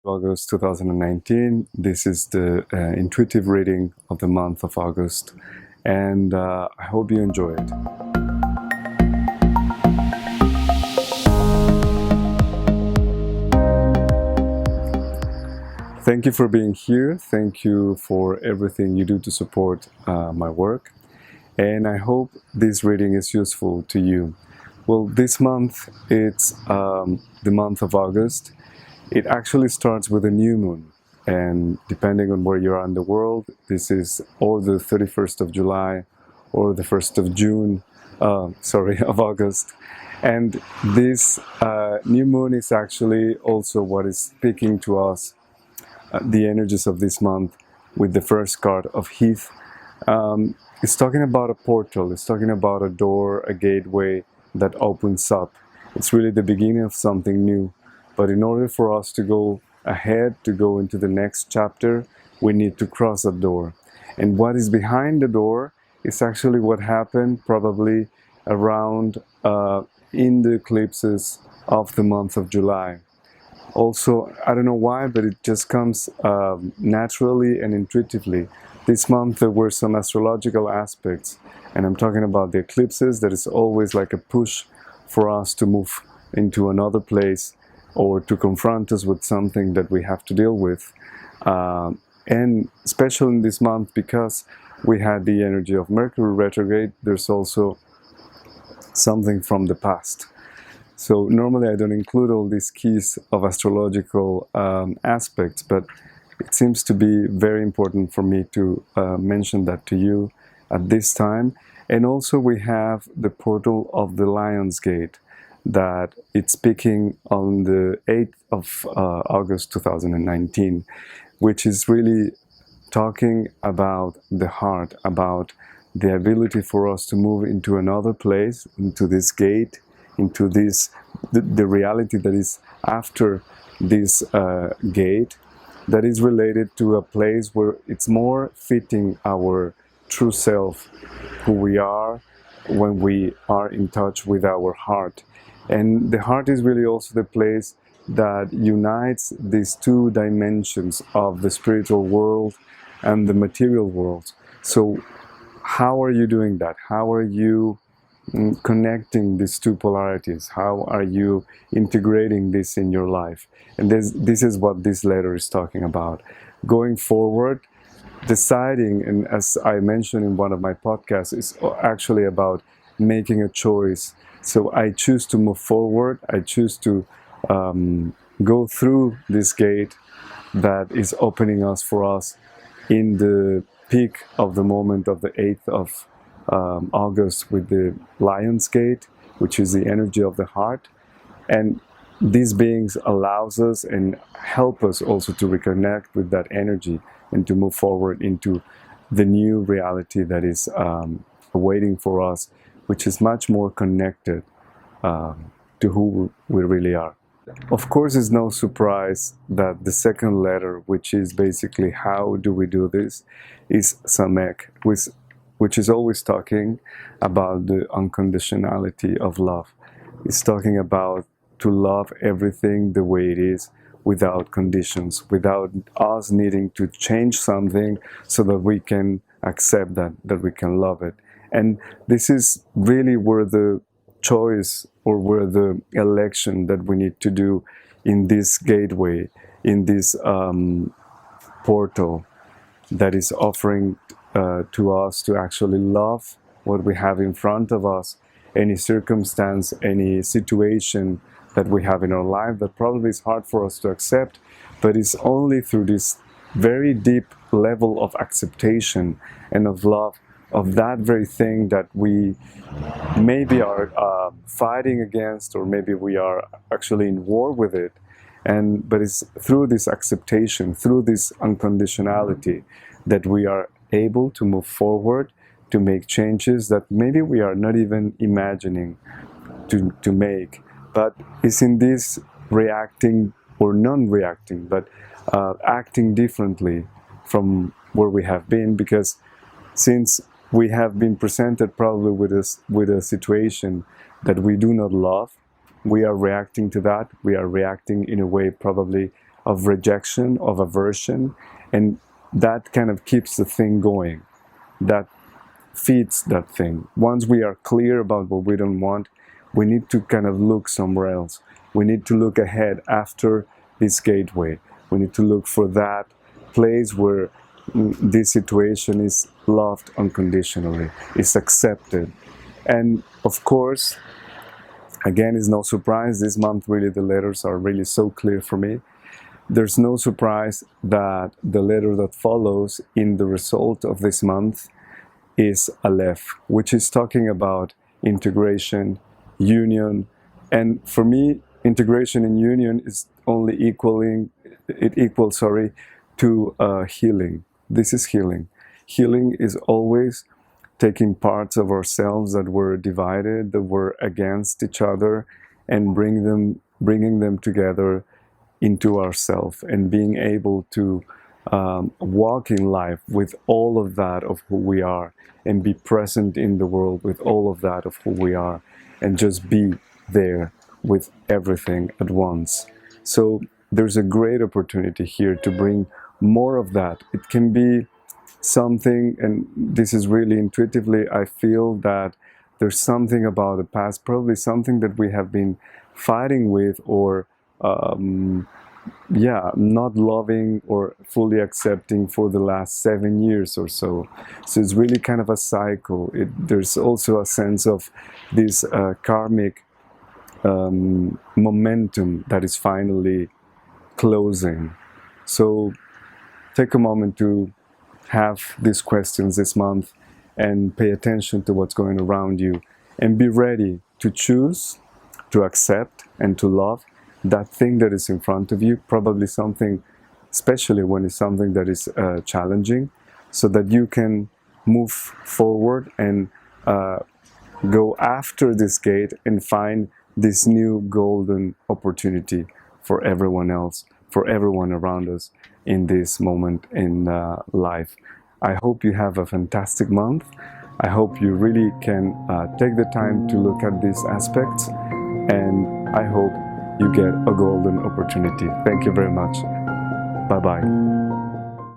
August 2019. This is the intuitive reading of the month of August, and I hope you enjoy it. Thank you for being here. Thank you for everything you do to support my work, and I hope this reading is useful to you. Well, this month it's the month of August. It actually starts with a new moon, and depending on where you are in the world, this is or the 31st of July or the 1st of June, of August. And this new moon is actually also what is speaking to us, the energies of this month, with the first card of Heath. It's talking about a portal, it's talking about a door, a gateway that opens up. It's really the beginning of something new. But in order for us to go ahead, to go into the next chapter, we need to cross a door. And what is behind the door is actually what happened probably around in the eclipses of the month of July. Also, I don't know why, but it just comes naturally and intuitively. This month there were some astrological aspects, and I'm talking about the eclipses. That is always like a push for us to move into another place, or to confront us with something that we have to deal with. And especially in this month, because we had the energy of Mercury retrograde, there's also something from the past. So normally I don't include all these keys of astrological aspects, but it seems to be very important for me to mention that to you at this time. And also we have the portal of the Lion's Gate, that it's speaking on the 8th of August 2019, which is really talking about the heart, about the ability for us to move into another place, into this gate, into this, the reality that is after this gate, that is related to a place where it's more fitting our true self, who we are when we are in touch with our heart. And the heart is really also the place that unites these two dimensions of the spiritual world and the material world. So how are you doing that? How are you connecting these two polarities? How are you integrating this in your life? And this is what this letter is talking about. Going forward, deciding, and as I mentioned in one of my podcasts, is actually about making a choice. So I choose to move forward. I choose to go through this gate that is opening us for us in the peak of the moment of the 8th of August with the Lion's Gate, which is the energy of the heart. And these beings allows us and help us also to reconnect with that energy and to move forward into the new reality that is waiting for us, which is much more connected to who we really are. Of course, it's no surprise that the second letter, which is basically how do we do this, is Samek, which is always talking about the unconditionality of love. It's talking about to love everything the way it is, without conditions, without us needing to change something so that we can accept that we can love it. And this is really where the choice, or where the election that we need to do in this gateway, in this portal that is offering to us to actually love what we have in front of us, any circumstance, any situation that we have in our life that probably is hard for us to accept, but it's only through this very deep level of acceptation and of love of that very thing that we maybe are fighting against, or maybe we are actually in war with it. But it's through this acceptation, through this unconditionality, that we are able to move forward, to make changes that maybe we are not even imagining to make. But it's in this reacting, or non-reacting, but acting differently from where we have been, because since we have been presented probably with a situation that we do not love, we are reacting to that. We are reacting in a way probably of rejection, of aversion, and that kind of keeps the thing going. That feeds that thing. Once we are clear about what we don't want, we need to kind of look somewhere else. We need to look ahead after this gateway. We need to look for that place where this situation is loved unconditionally, is accepted. And of course, again, it's no surprise, this month really the letters are really so clear for me. There's no surprise that the letter that follows in the result of this month is Aleph, which is talking about integration, union, and for me, integration and union is only equals to healing. This is healing. Healing is always taking parts of ourselves that were divided, that were against each other, and bringing them together into ourselves, and being able to walk in life with all of that of who we are, and be present in the world with all of that of who we are, and just be there with everything at once. So there's a great opportunity here to bring more of that. It can be something, and this is really intuitively, I feel that there's something about the past, probably something that we have been fighting with, or not loving or fully accepting for the last 7 years or so. So it's really kind of a cycle. There's also a sense of this karmic momentum that is finally closing. So take a moment to have these questions this month and pay attention to what's going around you, and be ready to choose, to accept, and to love that thing that is in front of you, probably something, especially when it's something that is challenging, so that you can move forward and go after this gate and find this new golden opportunity for everyone else, for everyone around us in this moment in life. I hope you have a fantastic month. I hope you really can take the time to look at these aspects, and I hope you get a golden opportunity. Thank you very much. Bye-bye.